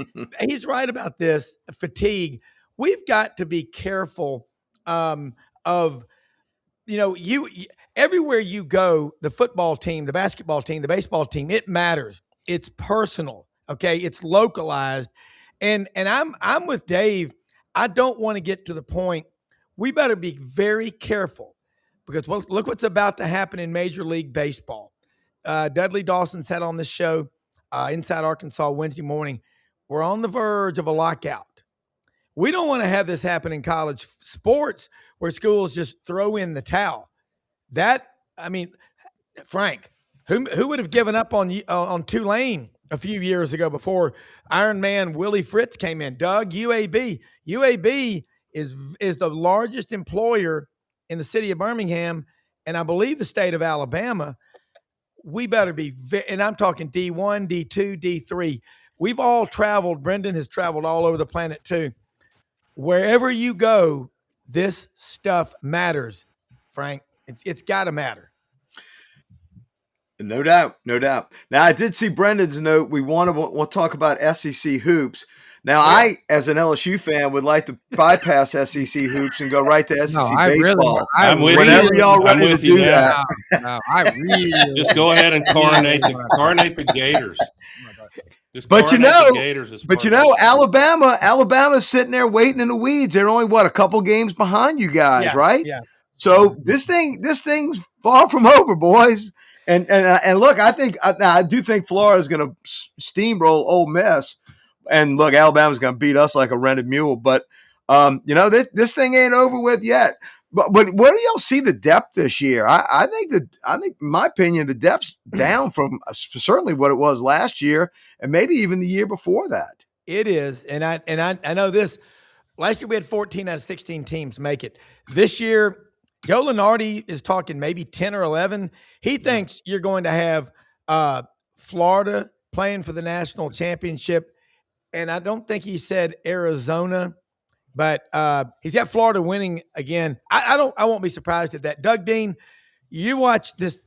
he's right about this fatigue. We've got to be careful of, you know, everywhere you go, the football team, the basketball team, the baseball team, it matters. It's personal. Okay, it's localized, and I'm with Dave. I don't want to get to the point. We better be very careful because look what's about to happen in Major League Baseball. Dudley Dawson said on this show, Inside Arkansas, Wednesday morning, we're on the verge of a lockout. We don't want to have this happen in college sports where schools just throw in the towel. Frank, who would have given up on Tulane a few years ago before Iron Man Willie Fritz came in? Doug, UAB is the largest employer in the city of Birmingham, and I believe the state of Alabama. We better be, and I'm talking D1, D2, D3. We've all traveled. Brendan has traveled all over the planet too. Wherever you go, this stuff matters, Frank. It's got to matter. No doubt, no doubt. Now, I did see Brendan's note. We'll talk about SEC hoops. Now, I, as an LSU fan, would like to bypass SEC hoops and go right to SEC baseball. I'm with Whenever you. y'all ready to do that. No, I really just go ahead and coronate the Gators. But Alabama's sitting there waiting in the weeds. They're only a couple games behind you guys, right? Yeah. So this thing's far from over, boys. And look, I do think Florida's going to steamroll Ole Miss, and look, Alabama's going to beat us like a rented mule. But this thing ain't over with yet. But where do y'all see the depth this year? I think, in my opinion, the depth's down from certainly what it was last year, and maybe even the year before that. It is, and I know this. Last year we had 14 out of 16 teams make it. This year, Joe Lunardi is talking maybe 10 or 11. He thinks you're going to have Florida playing for the national championship, and I don't think he said Arizona, but he's got Florida winning again. I won't be surprised at that. Doug Dean, you watch this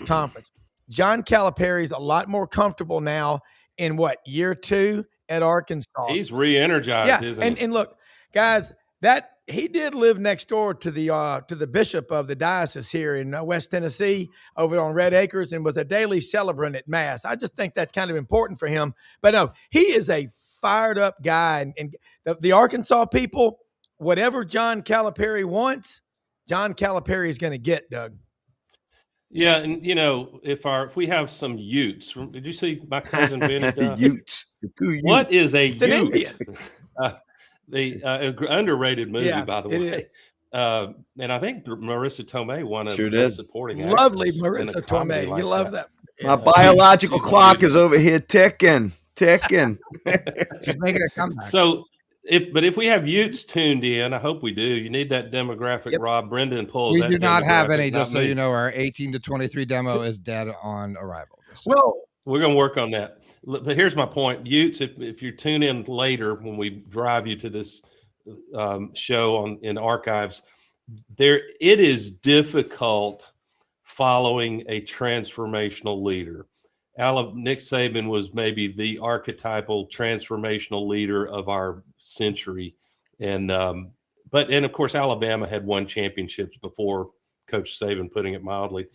conference. John Calipari's a lot more comfortable now in year 2 at Arkansas. He's re-energized, isn't he? And look, guys, that he did live next door to the bishop of the diocese here in West Tennessee over on Red Acres and was a daily celebrant at Mass. I just think that's kind of important for him. But no, he is a fired up guy. And the Arkansas people, whatever John Calipari wants, John Calipari is going to get, Doug. Yeah, and if we have some Utes, did you see my cousin Benny Duff? Utes. What is a It's an Ute? Indian. The underrated movie, by the way. And I think Marissa Tomei won a supporting actress. Lovely Marissa Tomei. Like you love that. My biological clock is over here ticking. She's making a comeback. So, if we have Utes tuned in, I hope we do. You need that demographic. Yep. Rob Brendan pulls. We do not have any. Just so you know, our 18 to 23 demo is dead on arrival. Well, we're going to work on that. But here's my point. Utes, if you tune in later when we drive you to this show in archives, it is difficult following a transformational leader. Nick Saban was maybe the archetypal transformational leader of our century. And of course, Alabama had won championships before Coach Saban, putting it mildly.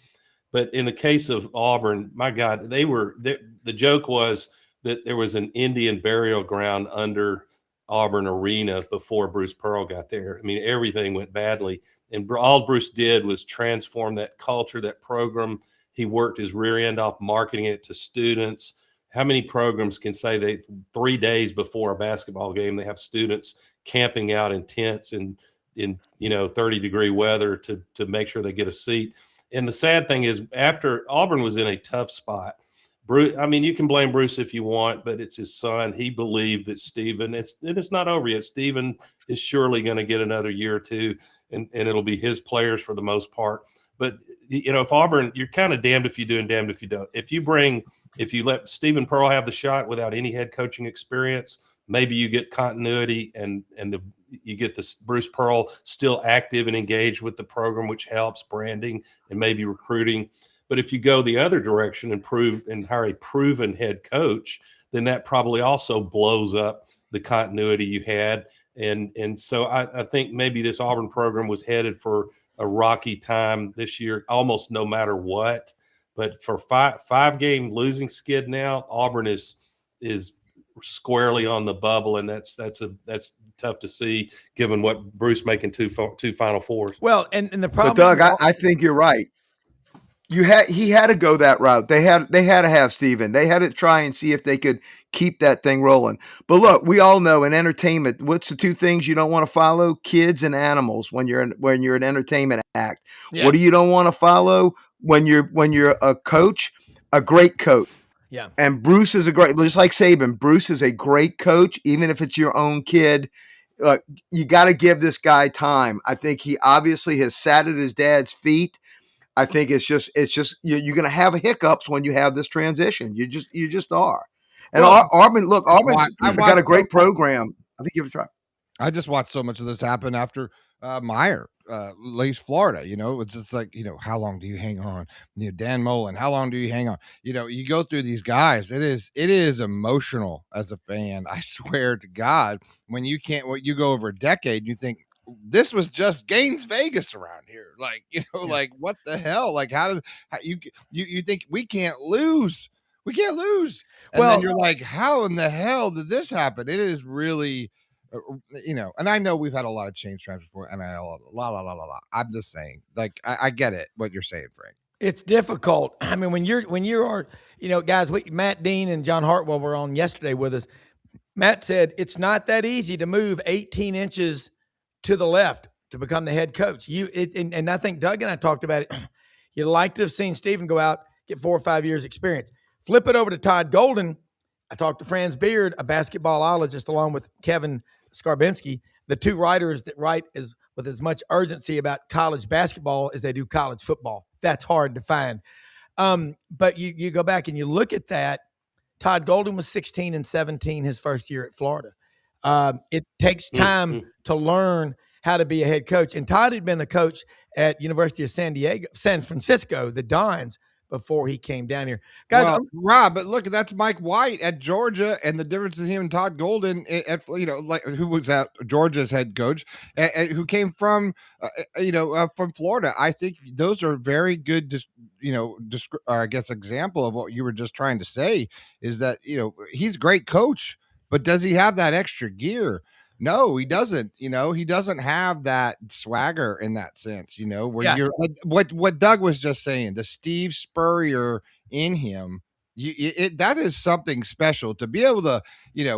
But in the case of Auburn, my God, the joke was that there was an Indian burial ground under Auburn Arena before Bruce Pearl got there. I mean, everything went badly. And all Bruce did was transform that culture, that program. He worked his rear end off marketing it to students. How many programs can say 3 days before a basketball game, they have students camping out in tents in 30-degree weather to make sure they get a seat? And the sad thing is, after Auburn was in a tough spot, Bruce, I mean, you can blame Bruce if you want, but it's his son. He believed that Stephen, it's not over yet. Stephen is surely going to get another year or two, and it'll be his players for the most part. But, if Auburn, you're kind of damned if you do and damned if you don't. If you let Stephen Pearl have the shot without any head coaching experience, maybe you get continuity and you get this Bruce Pearl still active and engaged with the program, which helps branding and maybe recruiting. But if you go the other direction and hire a proven head coach, then that probably also blows up the continuity you had. And so I think maybe this Auburn program was headed for a rocky time this year, almost no matter what. But for five game losing skid now, Auburn is is squarely on the bubble, and that's tough to see given what Bruce making two Final Fours. Well, and the But problem, Doug, I think you're right. He had to go that route. They had to have Steven. They had to try and see if they could keep that thing rolling. But look, we all know in entertainment, what's the two things you don't want to follow? Kids and animals when you're an entertainment act. Yeah. What do you don't want to follow when you're a coach? A great coach. Yeah. And Bruce is just like Saban, Bruce is a great coach, even if it's your own kid. You got to give this guy time. I think he obviously has sat at his dad's feet. I think it's just you're going to have hiccups when you have this transition. You just are. And Auburn's got a great program. I think you have to try. I just watched so much of this happen after Meyer leaves Florida. It's just like, how long do you hang on? Dan Mullen, how long do you hang on? You go through these guys. It is emotional as a fan. I swear to God, when you go over a decade, you think, this was just Gaines Vegas around here. Like, like what the hell? Like, how you think we can't lose? We can't lose. And then you're like, how in the hell did this happen? It is really, and I know we've had a lot of change transfers for NIL, I'm just saying, like, I get it, what you're saying, Frank. It's difficult. I mean, when you are, guys, Matt Dean and John Hartwell were on yesterday with us. Matt said, it's not that easy to move 18 inches to the left to become the head coach. And I think Doug and I talked about it. You'd like to have seen Steven go out, get 4 or 5 years experience. Flip it over to Todd Golden. I talked to Franz Beard, a basketballologist, along with Kevin Skarbinski, the two writers that write with as much urgency about college basketball as they do college football. That's hard to find. But you go back and you look at that. Todd Golden was 16 and 17 his first year at Florida. It takes time to learn how to be a head coach. And Todd had been the coach at University of San Francisco, the Dons, before he came down here. Guys, Rob, but look, that's Mike White at Georgia, and the difference in him and Todd Golden who was at Georgia's head coach, and who came from from Florida. I think those are very good I guess example of what you were just trying to say, is that he's a great coach, but does he have that extra gear? No, he doesn't. He doesn't have that swagger in that sense, where you're what Doug was just saying, the Steve Spurrier in him. That is something special to be able to,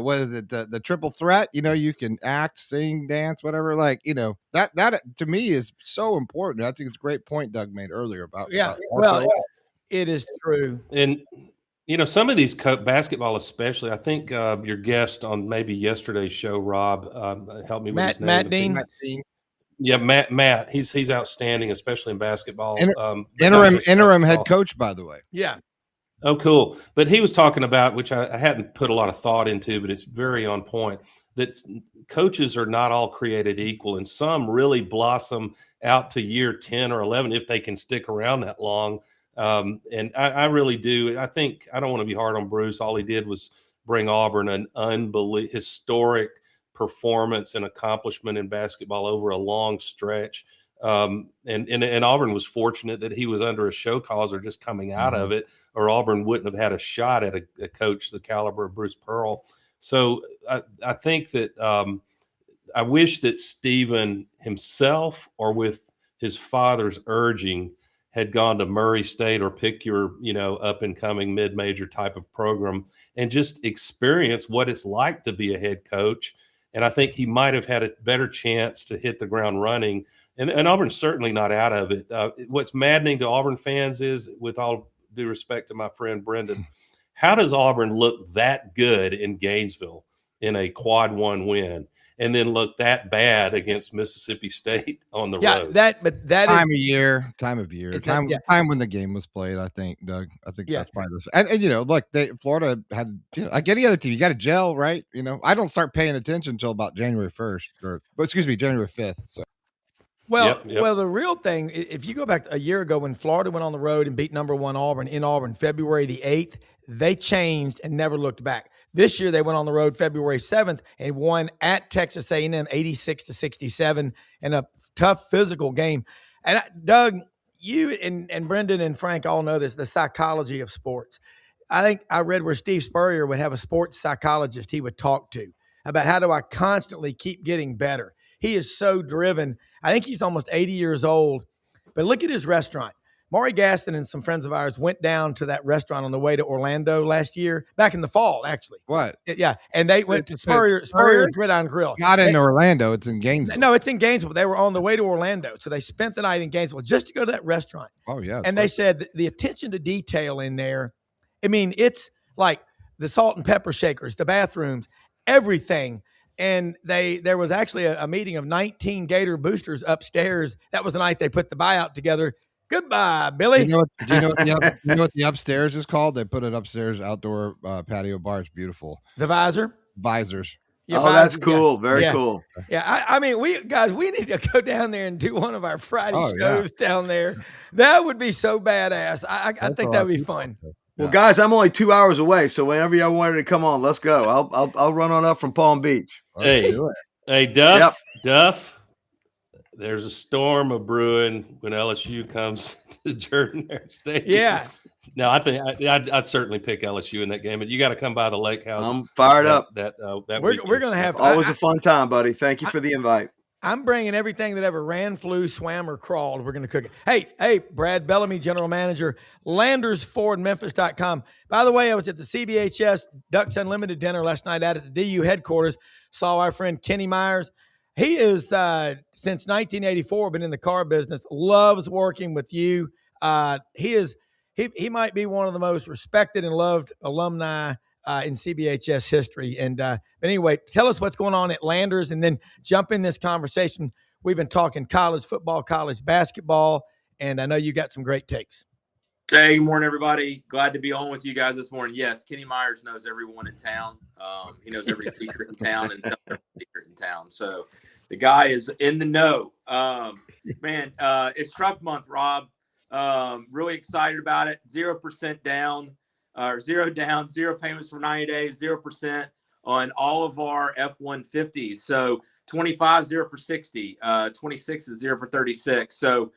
what is it? The triple threat, you can act, sing, dance, whatever. Like, that to me is so important. I think it's a great point Doug made earlier about, it is true. And, some of these basketball, especially, I think your guest on maybe yesterday's show, Rob, helped me with his name. Matt Dean. Yeah, Matt. He's outstanding, especially in basketball. Interim head coach, by the way. Yeah. Oh, cool. But he was talking about, which I hadn't put a lot of thought into, but it's very on point, that coaches are not all created equal, and some really blossom out to year 10 or 11 if they can stick around that long. And I really do. I think I don't want to be hard on Bruce. All he did was bring Auburn an historic performance and accomplishment in basketball over a long stretch. And Auburn was fortunate that he was under a show cause or just coming out of it, or Auburn wouldn't have had a shot at a coach the caliber of Bruce Pearl. So I think that I wish that Stephen himself, or with his father's urging, had gone to Murray State or pick your, up and coming mid-major type of program and just experience what it's like to be a head coach. And I think he might have had a better chance to hit the ground running. And Auburn's certainly not out of it. What's maddening to Auburn fans is, with all due respect to my friend Brendan, how does Auburn look that good in Gainesville in a quad one win, and then look that bad against Mississippi State on the road? That time of year, time when the game was played. I think, Doug. That's probably this. And look, Florida had, like any other team, you got to gel, right? I don't start paying attention until about January 1st, January 5th. So. Well, the real thing, if you go back a year ago when Florida went on the road and beat number 1 Auburn in Auburn, February the 8th, they changed and never looked back. This year they went on the road February 7th and won at Texas A&M 86-67 in a tough physical game. And Doug, you and Brendan and Frank all know this, the psychology of sports. I think I read where Steve Spurrier would have a sports psychologist he would talk to about how do I constantly keep getting better. He is so driven. I think he's almost 80 years old, but look at his restaurant. Maury Gaston and some friends of ours went down to that restaurant on the way to Orlando last year, back in the fall, actually. What? Yeah, and they went to Spurrier? Spurrier's Gridiron Grill. Not in Orlando. It's in Gainesville. No, it's in Gainesville. They were on the way to Orlando, so they spent the night in Gainesville just to go to that restaurant. Oh, yeah. And they said that the attention to detail in there, I mean, it's like the salt and pepper shakers, the bathrooms, everything. And there was actually a meeting of 19 Gator boosters upstairs. That was the night they put the buyout together. Goodbye, Billy. Do you know what the upstairs is called? They put it upstairs, outdoor patio bar. It's beautiful. The visor? Visors. Yeah, oh, that's visors, cool. yeah. Very Yeah. cool. Yeah, I mean, we need to go down there and do one of our Friday Oh, shows down there. That would be so badass. I think that would be fun. Well, guys, I'm only 2 hours away, so whenever y'all wanted to come on, let's go. I'll run on up from Palm Beach. Hey, Duff, Duff. There's a storm of brewing when LSU comes to Jordan Hare Stadium. Yeah. No, I think I'd certainly pick LSU in that game, but you got to come by the Lake House. I'm fired up. We're gonna have always a fun time, buddy. Thank you for the invite. I'm bringing everything that ever ran, flew, swam, or crawled. We're going to cook it. Hey, Brad Bellamy, general manager, LandersFordMemphis.com. By the way, I was at the CBHS Ducks Unlimited dinner last night out at the DU headquarters. Saw our friend Kenny Myers. He is, since 1984, been in the car business, loves working with you. He might be one of the most respected and loved alumni in CBHS history. And but anyway, tell us what's going on at Landers and then jump in this conversation. We've been talking college football, college basketball, and I know you got some great takes. Hey, good morning, everybody. Glad to be on with you guys this morning. Yes, Kenny Myers knows everyone in town. He knows every secret in town and tells every secret in town. So the guy is in the know. It's truck month, Rob. Really excited about it. 0% down, or zero down, zero payments for 90 days, 0% on all of our F-150s. So 25, 0 for 60, 26 is 0 for 36. So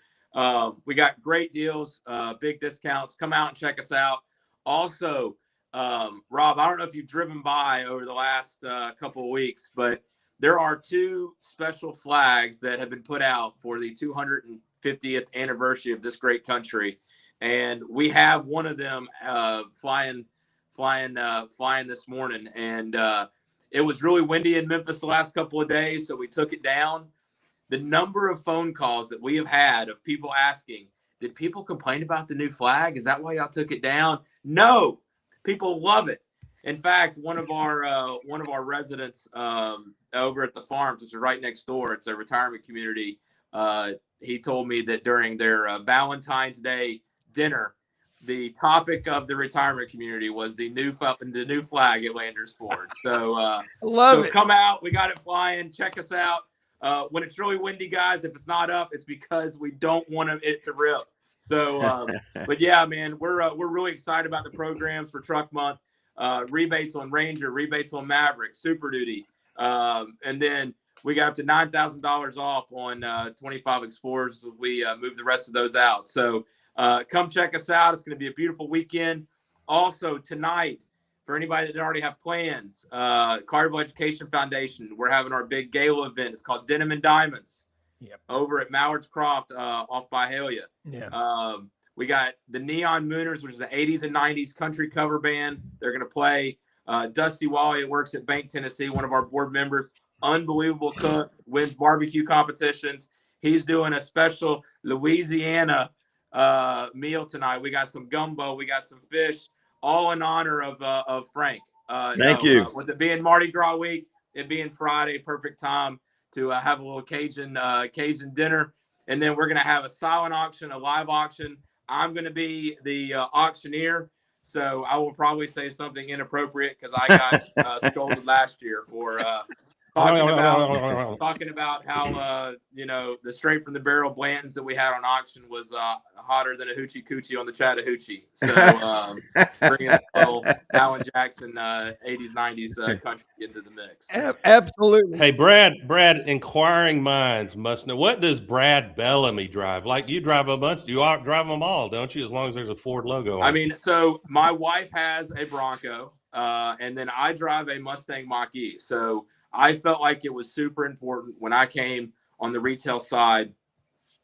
we got great deals, big discounts. Come out and check us out. Also, Rob, I don't know if you've driven by over the last couple of weeks, but there are two special flags that have been put out for the 250th anniversary of this great country. And we have one of them flying this morning. And it was really windy in Memphis the last couple of days, so we took it down. The number of phone calls that we have had of people asking, did people complain about the new flag? Is that why y'all took it down? No, people love it. In fact, one of our residents over at the farms, which is right next door, it's a retirement community. He told me that during their Valentine's Day dinner, the topic of the retirement community was the new flag at Landers Ford. So Love it. Come out. We got it flying. Check us out. When it's really windy, guys, if it's not up, it's because we don't want it to rip. So, but yeah, man, we're really excited about the programs for Truck Month. Rebates on Ranger, rebates on Maverick, Super Duty, and then we got up to $9,000 off on 25 Explorers. We move the rest of those out. So come check us out. It's going to be a beautiful weekend. Also tonight, for anybody that didn't already have plans, Carnival Education Foundation, we're having our big gala event. It's called Denim and Diamonds. Yep. Over at Mallard's Croft off by Halia. Yeah. We got the Neon Mooners, which is an 80s and 90s country cover band. They're going to play. Dusty Wally works at Bank, Tennessee, one of our board members. Unbelievable cook, wins barbecue competitions. He's doing a special Louisiana meal tonight. We got some gumbo. We got some fish, all in honor of Frank. Thank you. With it being Mardi Gras week, it being Friday, perfect time to have a little Cajun dinner. And then we're going to have a silent auction, a live auction. I'm going to be the auctioneer, so I will probably say something inappropriate because I got scolded last year for talking about how the straight from the barrel Blantons that we had on auction was hotter than a hoochie coochie on the Chattahoochee. So bringing a little Alan Jackson 80s 90s country into the mix. Absolutely. Hey, Brad, inquiring minds must know, what does Brad Bellamy drive? Like, you drive a bunch, you drive them all, don't you? As long as there's a Ford logo on. I mean, so my wife has a Bronco, and then I drive a Mustang Mach-E. So I felt like it was super important when I came on the retail side,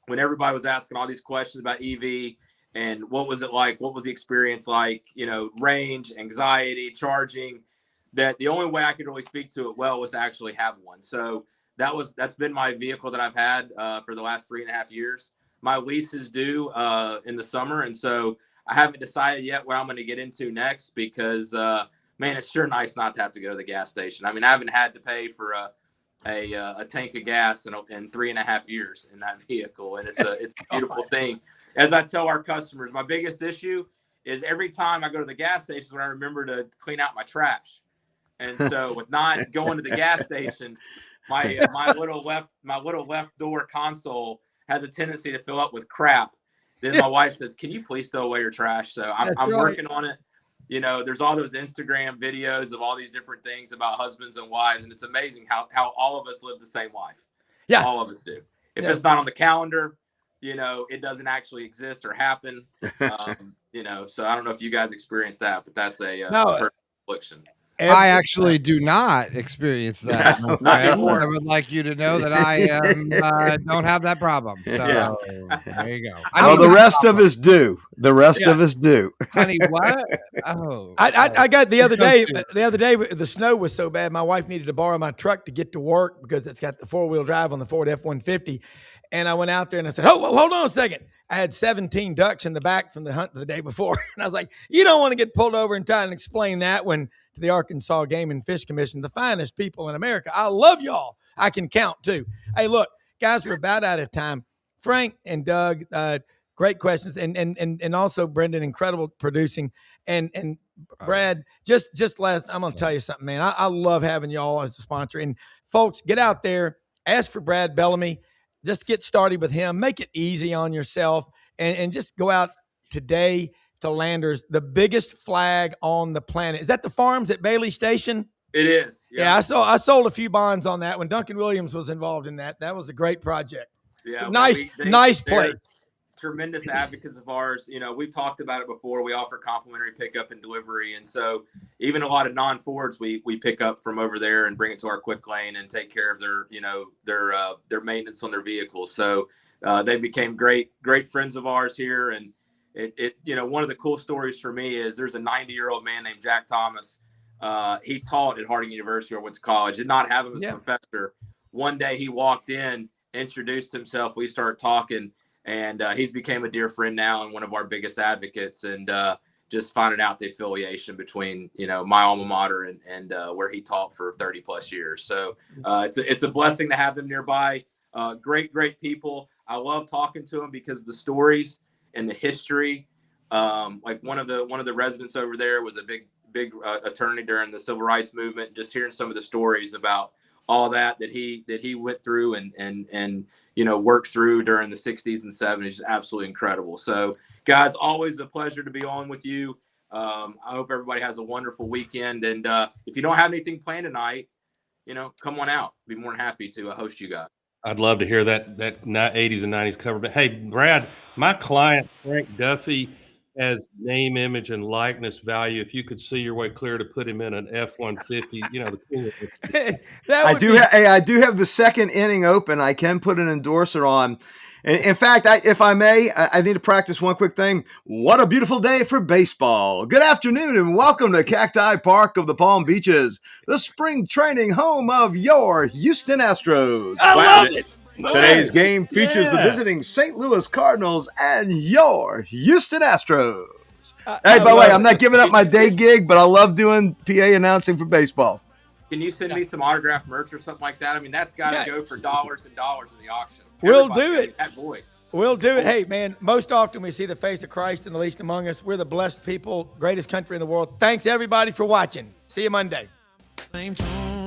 when everybody was asking all these questions about EV and what was it like, what was the experience like, range, anxiety, charging, that the only way I could really speak to it well was to actually have one. So that's been my vehicle that I've had for the last 3.5 years. My lease is due in the summer, and so I haven't decided yet what I'm going to get into next because man, it's sure nice not to have to go to the gas station. I mean, I haven't had to pay for a tank of gas in 3.5 years in that vehicle, and it's a beautiful thing. As I tell our customers, my biggest issue is every time I go to the gas station when I remember to clean out my trash. And so with not going to the gas station, my little left door console has a tendency to fill up with crap. Then my wife says, "Can you please throw away your trash?" So I'm working on it. There's all those Instagram videos of all these different things about husbands and wives, and it's amazing how all of us live the same life. Yeah, all of us do. If it's not on the calendar, it doesn't actually exist or happen. So I don't know if you guys experience that, but that's a affliction. I actually do not experience that. I would like you to know that I don't have that problem. So there you go. Well, the rest of us do. The rest of us do. Honey, what? Oh, I got the other day. The snow was so bad, my wife needed to borrow my truck to get to work because it's got the 4-wheel drive on the Ford F-150. And I went out there and I said, "Oh, well, hold on a second." I had 17 ducks in the back from the hunt the day before. And I was like, "You don't want to get pulled over and try and explain that when to the Arkansas Game and Fish Commission, the finest people in America. I love y'all. I can count too." Hey, look, guys, we're about out of time. Frank and Doug, great questions. And also Brendan, incredible producing. And Brad, just last, I'm going to tell you something, man. I love having y'all as a sponsor. And folks, get out there, ask for Brad Bellamy. Just get started with him. Make it easy on yourself and just go out today to Landers, the biggest flag on the planet. Is that the farms at Bailey Station? It is. Yeah, I sold a few bonds on that when Duncan Williams was involved in that. That was a great project. Yeah, nice place. Tremendous advocates of ours. We've talked about it before. We offer complimentary pickup and delivery, and so even a lot of non-Fords we pick up from over there and bring it to our quick lane and take care of their maintenance on their vehicles. So they became great friends of ours here. And it one of the cool stories for me is there's a 90-year-old man named Jack Thomas. He taught at Harding University or went to college. Did not have him as a professor. One day he walked in, introduced himself. We started talking. And he's became a dear friend now and one of our biggest advocates. And just finding out the affiliation between, my alma mater and where he taught for 30 plus years. So it's a blessing to have them nearby. Great people. I love talking to them because the stories and the history, like one of the residents over there was a big attorney during the civil rights movement. Just hearing some of the stories about all that he went through and worked through during the 60s and 70s is absolutely incredible. So guys, always a pleasure to be on with you. I hope everybody has a wonderful weekend. And if you don't have anything planned tonight, come on out. Be more than happy to host you guys. I'd love to hear that 80s and 90s cover. But hey, Brad, my client, Frank Duffy, has name, image, and likeness value. If you could see your way clear to put him in an F-150, the cool. I do have the second inning open. I can put an endorser on. In fact, if I may, I need to practice one quick thing. What a beautiful day for baseball. Good afternoon and welcome to Cacti Park of the Palm Beaches, the spring training home of your Houston Astros. I love it. Today's game features the visiting St. Louis Cardinals and your Houston Astros. Hey, by the way, I'm not giving up my day gig, but I love doing PA announcing for baseball. Can you send me some autographed merch or something like that? I mean, that's got to go for dollars and dollars in the auction. We'll do it. That voice. We'll do it. Hey, man, most often we see the face of Christ in the least among us. We're the blessed people, greatest country in the world. Thanks, everybody, for watching. See you Monday. Same tune.